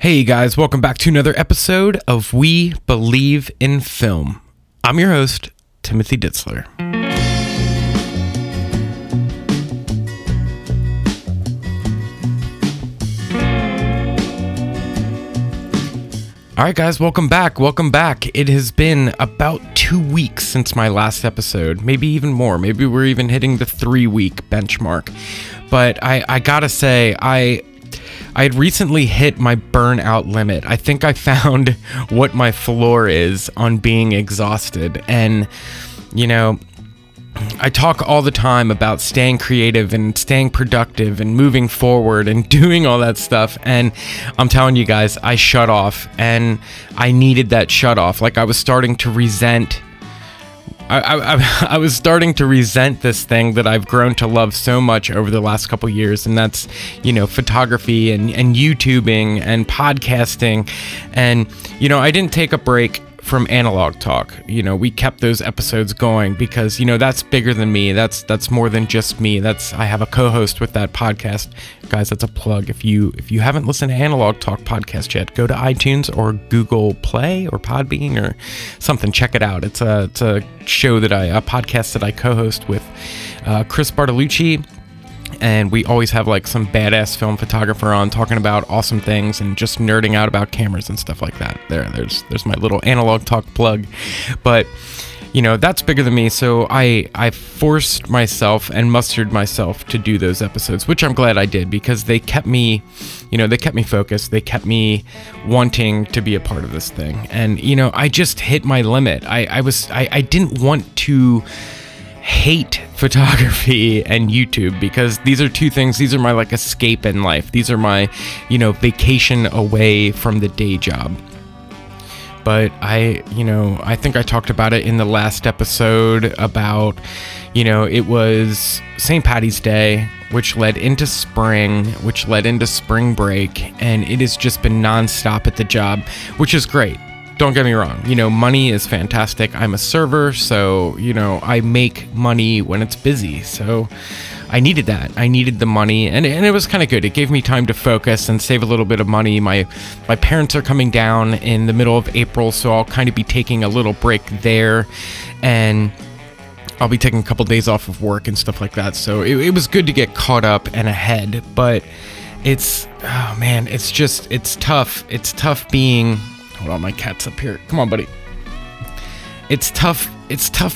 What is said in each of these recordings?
Hey guys, welcome back to another episode of We Believe in Film. I'm your host, Timothy Ditzler. Alright guys, welcome back. It has been about 2 weeks since my last episode, maybe even more. Maybe we're even hitting the 3-week benchmark. But I gotta say, I had recently hit my burnout limit. I think I found what my floor is on being exhausted. And, you know, I talk all the time about staying creative and staying productive and moving forward and doing all that stuff. And I'm telling you guys, I shut off, and I needed that shut off. Like, I was starting to resent I was starting to resent this thing that I've grown to love so much over the last couple years, and that's, you know, photography and YouTubing and podcasting. And, you know, I didn't take a break from Analog Talk. You know, we kept those episodes going because, you know, that's bigger than me. That's more than just me. I have a co-host with that podcast. Guys, that's a plug. If you haven't listened to Analog Talk podcast yet, go to iTunes or Google Play or Podbean or something. Check it out. It's a show a podcast that I co-host with Chris Bartolucci. And we always have like some badass film photographer on talking about awesome things and just nerding out about cameras and stuff like that. There's my little Analog Talk plug. But, you know, that's bigger than me. So I forced myself and mustered myself to do those episodes, which I'm glad I did, because they kept me, you know, they kept me focused. They kept me wanting to be a part of this thing. And, you know, I just hit my limit. I didn't want to hate photography and YouTube, because these are two things. These are my like escape in life. These are my, you know, vacation away from the day job. But I think I talked about it in the last episode about, you know, it was St. Paddy's Day, which led into spring, which led into spring break, and it has just been nonstop at the job, which is great. Don't get me wrong, you know, money is fantastic. I'm a server, so, you know, I make money when it's busy. So I needed that. I needed the money, and it was kind of good. It gave me time to focus and save a little bit of money. My parents are coming down in the middle of April, so I'll kind of be taking a little break there, and I'll be taking a couple days off of work and stuff like that. So it was good to get caught up and ahead, but oh man, it's tough. It's tough being... Hold on, my cat's up here. Come on, buddy. It's tough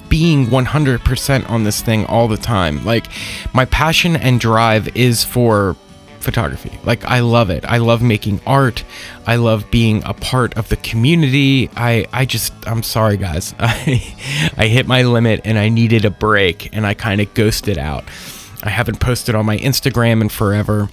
being 100% on this thing all the time. Like, my passion and drive is for photography. Like, I love it. I love making art. I love being a part of the community. I'm sorry, guys. I hit my limit and I needed a break, and I kind of ghosted out. I haven't posted on my Instagram in forever.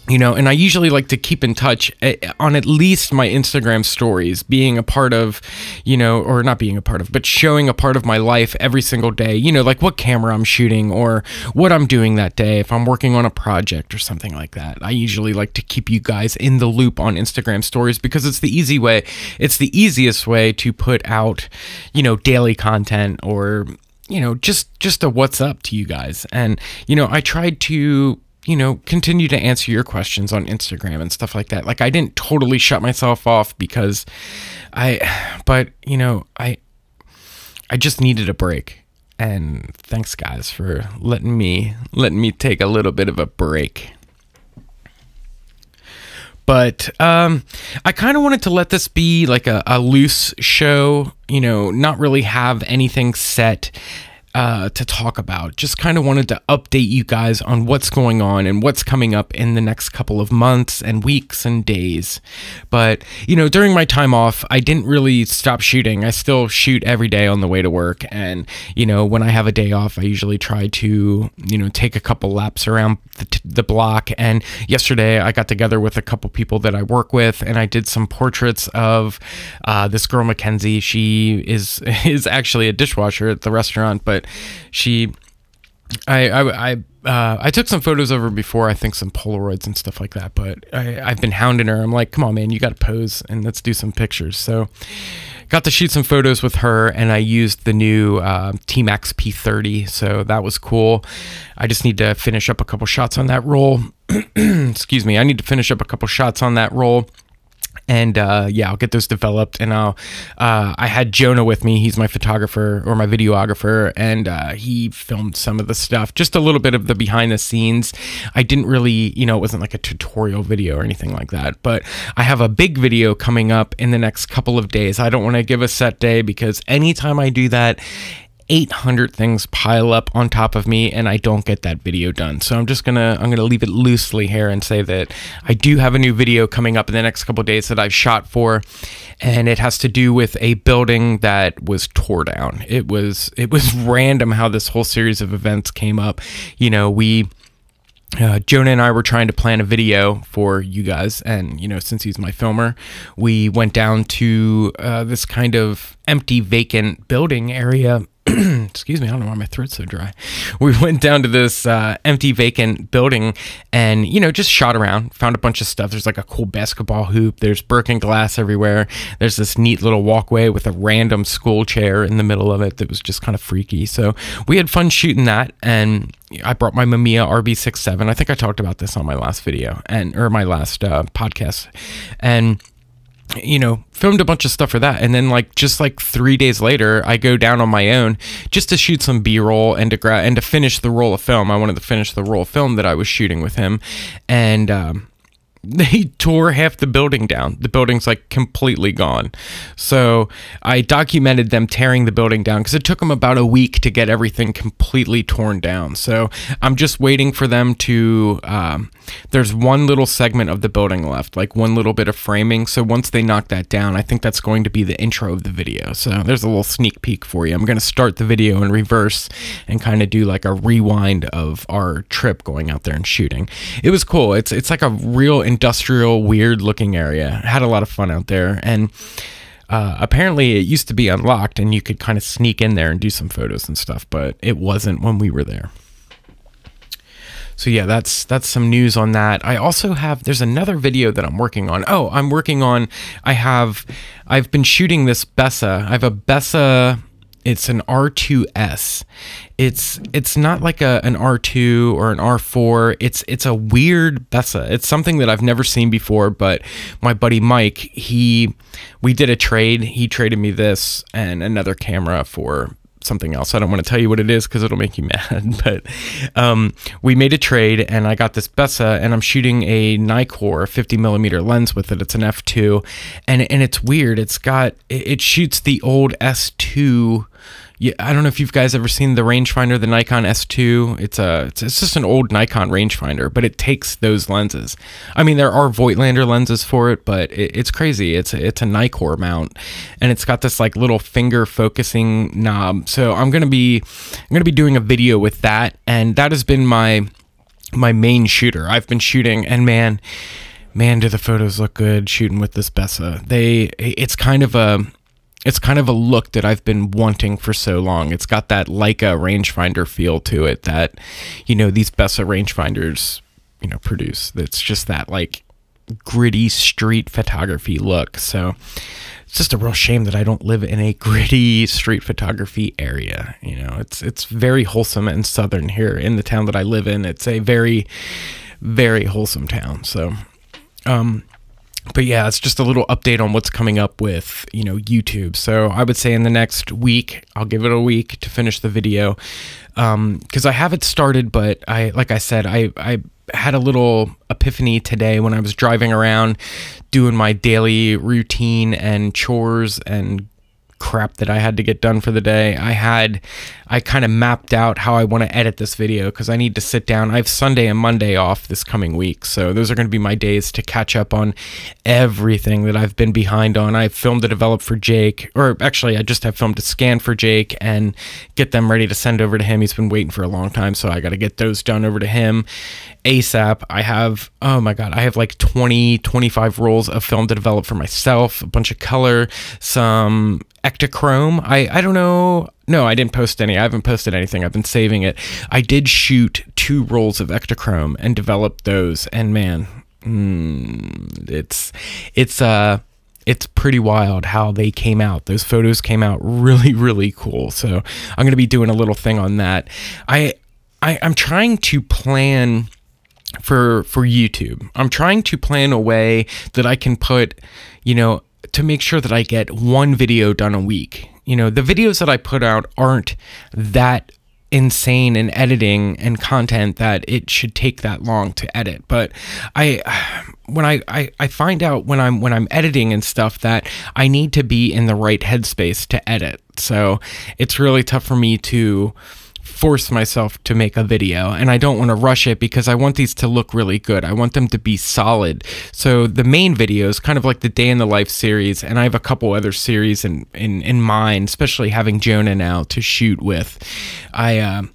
You know, and I usually like to keep in touch on at least my Instagram stories, being a part of, you know, or not being a part of, but showing a part of my life every single day, you know, like what camera I'm shooting or what I'm doing that day, if I'm working on a project or something like that. I usually like to keep you guys in the loop on Instagram stories, because it's the easiest way to put out, you know, daily content, or, you know, just a what's up to you guys. And, you know, I tried to, you know, continue to answer your questions on Instagram and stuff like that. Like, I didn't totally shut myself off, because but, you know, I just needed a break. And thanks guys for letting me take a little bit of a break. But I kind of wanted to let this be like a loose show, you know, not really have anything set to talk about. Just kind of wanted to update you guys on what's going on and what's coming up in the next couple of months and weeks and days. But, you know, during my time off, I didn't really stop shooting. I still shoot every day on the way to work. And, you know, when I have a day off, I usually try to, you know, take a couple laps around the block. And yesterday I got together with a couple people that I work with, and I did some portraits of this girl, Mackenzie. She is actually a dishwasher at the restaurant, but I took some photos of her before, I think some Polaroids and stuff like that, but I've been hounding her. I'm like, come on, man, you got to pose and let's do some pictures. So got to shoot some photos with her, and I used the new T-Max P30, so that was cool. I just need to finish up a couple shots on that roll. Excuse me. I need to finish up a couple shots on that roll. And yeah, I'll get those developed, and I had Jonah with me. He's my photographer or my videographer, and he filmed some of the stuff, just a little bit of the behind the scenes. I didn't really, you know, it wasn't like a tutorial video or anything like that, but I have a big video coming up in the next couple of days. I don't want to give a set day because anytime I do that, 800 things pile up on top of me and I don't get that video done. So I'm gonna leave it loosely here and say that I do have a new video coming up in the next couple of days that I've shot for, and it has to do with a building that was tore down. It was random how this whole series of events came up. You know, Jonah and I were trying to plan a video for you guys, and you know, since he's my filmer, we went down to this kind of empty, vacant building area. Excuse me, I don't know why my throat's so dry. We went down to this empty, vacant building and, you know, just shot around, found a bunch of stuff. There's like a cool basketball hoop. There's broken glass everywhere. There's this neat little walkway with a random school chair in the middle of it that was just kind of freaky. So we had fun shooting that, and I brought my Mamiya RB67. I think I talked about this on my last video or my last podcast. And you know, filmed a bunch of stuff for that, and then just 3 days later, I go down on my own just to shoot some B-roll and to finish the roll of film. I wanted to finish the roll of film that I was shooting with him, and they tore half the building down. The building's like completely gone. So I documented them tearing the building down because it took them about a week to get everything completely torn down. So I'm just waiting for them to, there's one little segment of the building left, like one little bit of framing. So once they knock that down, I think that's going to be the intro of the video. So there's a little sneak peek for you. I'm going to start the video in reverse and kind of do like a rewind of our trip going out there and shooting. It was cool. It's like a real industrial, weird looking area. I had a lot of fun out there, and apparently it used to be unlocked and you could kind of sneak in there and do some photos and stuff, but it wasn't when we were there. So yeah, that's some news on that. I also have, there's another video that I'm working on. Oh, I've been shooting this Bessa. I have a Bessa. It's an R2S. It's not like an R2 or an R4. It's a weird Bessa. It's something that I've never seen before, but my buddy Mike, we did a trade. He traded me this and another camera for something else. I don't want to tell you what it is because it'll make you mad, but we made a trade and I got this Bessa, and I'm shooting a Nikkor 50mm lens with it. It's an f2, and it's weird. It shoots the old S2. Yeah, I don't know if you guys ever seen the rangefinder, the Nikon S2. It's just an old Nikon rangefinder, but it takes those lenses. I mean, there are Voigtlander lenses for it, but it's crazy. It's a Nikkor mount, and it's got this like little finger focusing knob. So I'm gonna be doing a video with that, and that has been my main shooter. I've been shooting, and man, do the photos look good shooting with this Bessa. It's kind of a look that I've been wanting for so long. It's got that Leica rangefinder feel to it that, you know, these Bessa rangefinders, you know, produce. It's just that like gritty street photography look. So it's just a real shame that I don't live in a gritty street photography area. You know, it's very wholesome and southern here in the town that I live in. It's a very, very wholesome town. So, but yeah, it's just a little update on what's coming up with, you know, YouTube. So I would say in the next week, I'll give it a week to finish the video, because I have it started, but like I said, I had a little epiphany today when I was driving around doing my daily routine and chores and crap that I had to get done for the day. I kind of mapped out how I want to edit this video because I need to sit down. I have Sunday and Monday off this coming week, so those are going to be my days to catch up on everything that I've been behind on. I filmed to develop for Jake, or actually I just have filmed to scan for Jake and get them ready to send over to him. He's been waiting for a long time, so I got to get those done over to him ASAP. I have, oh my god, I have like 25 rolls of film to develop for myself, a bunch of color, some Ektachrome. I don't know. No, I didn't post any. I haven't posted anything. I've been saving it. I did shoot 2 rolls of Ektachrome and develop those, and man, it's pretty wild how they came out. Those photos came out really, really cool. So I'm going to be doing a little thing on that. I'm trying to plan for YouTube. I'm trying to plan a way that I can put, to make sure that I get one video done a week. The videos that I put out aren't that insane in editing and content that it should take that long to edit. But when I find out when I'm editing and stuff that I need to be in the right headspace to edit. So it's really tough for me to force myself to make a video, and I don't want to rush it because I want these to look really good. I want them to be solid. So the main videos, kind of like the Day in the Life series, and I have a couple other series in mind, especially having Jonah now to shoot with. I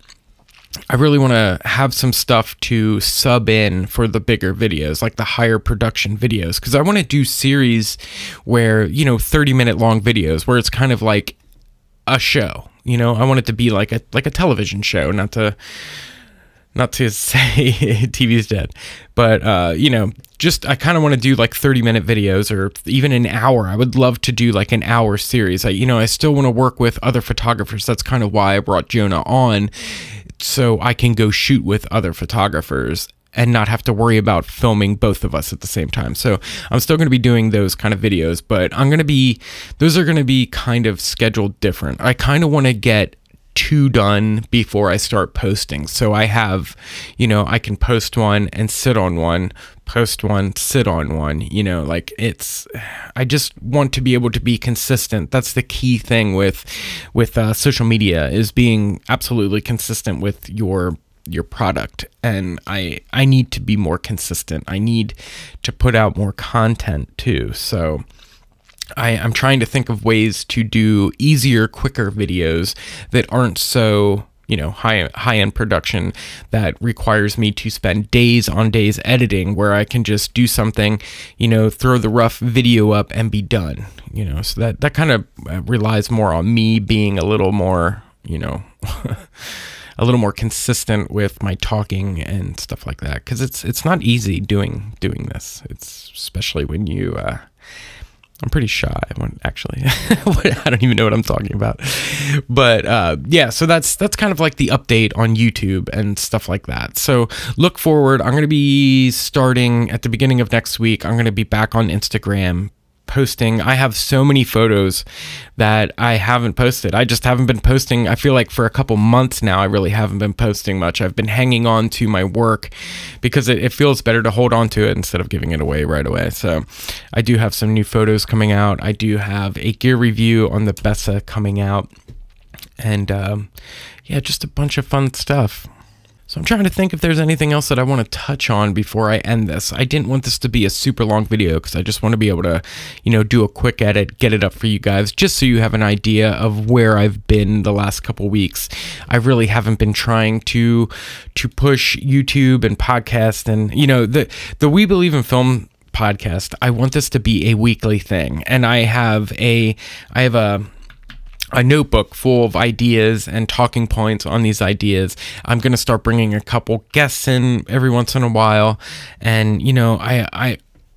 really want to have some stuff to sub in for the bigger videos, like the higher production videos, because I want to do series where, 30-minute long videos where it's kind of like a show. I want it to be like a television show, not to say TV's dead, but I kind of want to do like 30-minute videos or even an hour. I would love to do like an hour series. I still want to work with other photographers. That's kind of why I brought Jonah on, so I can go shoot with other photographers and not have to worry about filming both of us at the same time. So I'm still going to be doing those kind of videos, but those are going to be kind of scheduled different. I kind of want to get 2 done before I start posting. So I have, I can post one and sit on one, post one, sit on one, I just want to be able to be consistent. That's the key thing with social media, is being absolutely consistent with your product. And I need to be more consistent. I need to put out more content too. So I'm trying to think of ways to do easier, quicker videos that aren't so, high-end production that requires me to spend days on days editing, where I can just do something, throw the rough video up and be done, so that kind of relies more on me being a little more, a little more consistent with my talking and stuff like that, because it's not easy doing this. It's especially when you I'm pretty shy actually. I don't even know what I'm talking about, but yeah, so that's kind of like the update on YouTube and stuff like that. So look forward. I'm going to be starting at the beginning of next week. I'm going to be back on Instagram posting. I have so many photos that I haven't posted. I just haven't been posting. I feel like for a couple months now, I really haven't been posting much. I've been hanging on to my work because it feels better to hold on to it instead of giving it away right away. So I do have some new photos coming out. I do have a gear review on the Bessa coming out, and yeah, just a bunch of fun stuff. So I'm trying to think if there's anything else that I want to touch on before I end this. I didn't want this to be a super long video because I just want to be able to, do a quick edit, get it up for you guys, just so you have an idea of where I've been the last couple weeks. I really haven't been trying to push YouTube and podcast, and the We Believe in Film podcast. I want this to be a weekly thing, and I have a notebook full of ideas and talking points on these ideas. I'm going to start bringing a couple guests in every once in a while. And,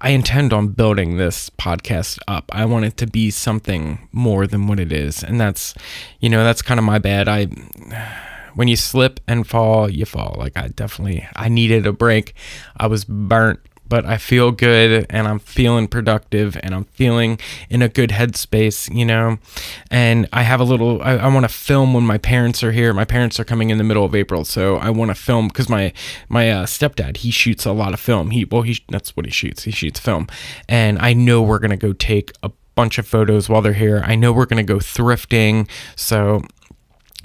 I intend on building this podcast up. I want it to be something more than what it is. And that's kind of my bad. When you slip and fall, you fall. Like I needed a break. I was burnt, but I feel good, and I'm feeling productive, and I'm feeling in a good headspace, and I have I want to film when my parents are here. My parents are coming in the middle of April, so I want to film because my stepdad, he shoots a lot of film. That's what he shoots. He shoots film, and I know we're going to go take a bunch of photos while they're here. I know we're going to go thrifting, so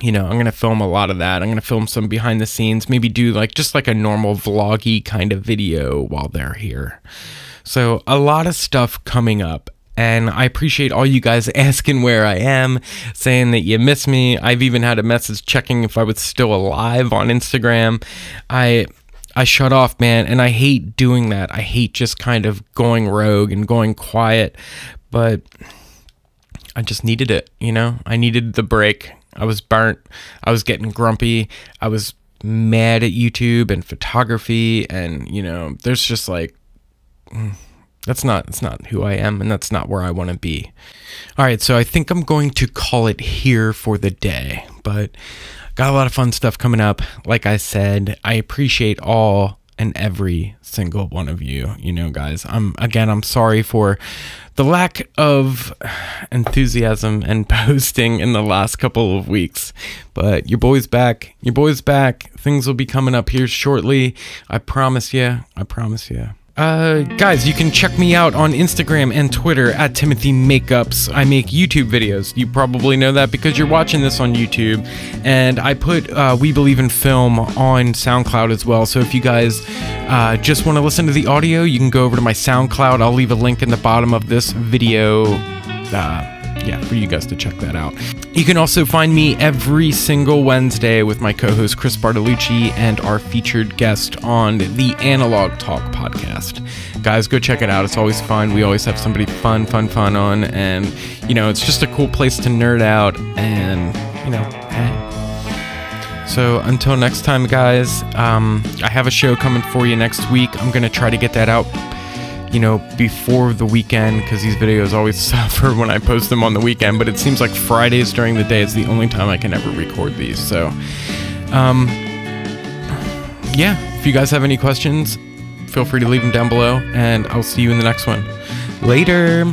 I'm going to film a lot of that. I'm going to film some behind the scenes, maybe do just like a normal vloggy kind of video while they're here. So a lot of stuff coming up, and I appreciate all you guys asking where I am, saying that you miss me. I've even had a message checking if I was still alive on Instagram. I shut off, man, and I hate doing that. I hate just kind of going rogue and going quiet, but I just needed it, I needed the break. I was burnt. I was getting grumpy. I was mad at YouTube and photography, and there's just that's not who I am, and that's not where I want to be. All right, so I think I'm going to call it here for the day, but got a lot of fun stuff coming up. Like I said, I appreciate all and every single one of you. You know, guys, I'm sorry for the lack of enthusiasm and posting in the last couple of weeks, but your boy's back. Things will be coming up here shortly. I promise you. Guys, you can check me out on Instagram and Twitter at timothy.makeups. I make YouTube videos. You probably know that because you're watching this on YouTube. And I put We Believe in Film on SoundCloud as well. So if you guys just want to listen to the audio, you can go over to my SoundCloud. I'll leave a link in the bottom of this video. Yeah, for you guys to check that out. You can also find me every single Wednesday with my co-host Chris Bartolucci and our featured guest on the Analog Talk podcast. Guys, go check it out. It's always fun. We always have somebody fun on, and you know, it's just a cool place to nerd out and, you know, hang. So until next time, guys, I have a show coming for you next week. I'm gonna try to get that out, you know, before the weekend, because these videos always suffer when I post them on the weekend, but it seems like Fridays during the day is the only time I can ever record these. So yeah, if you guys have any questions, feel free to leave them down below, and I'll see you in the next one. Later.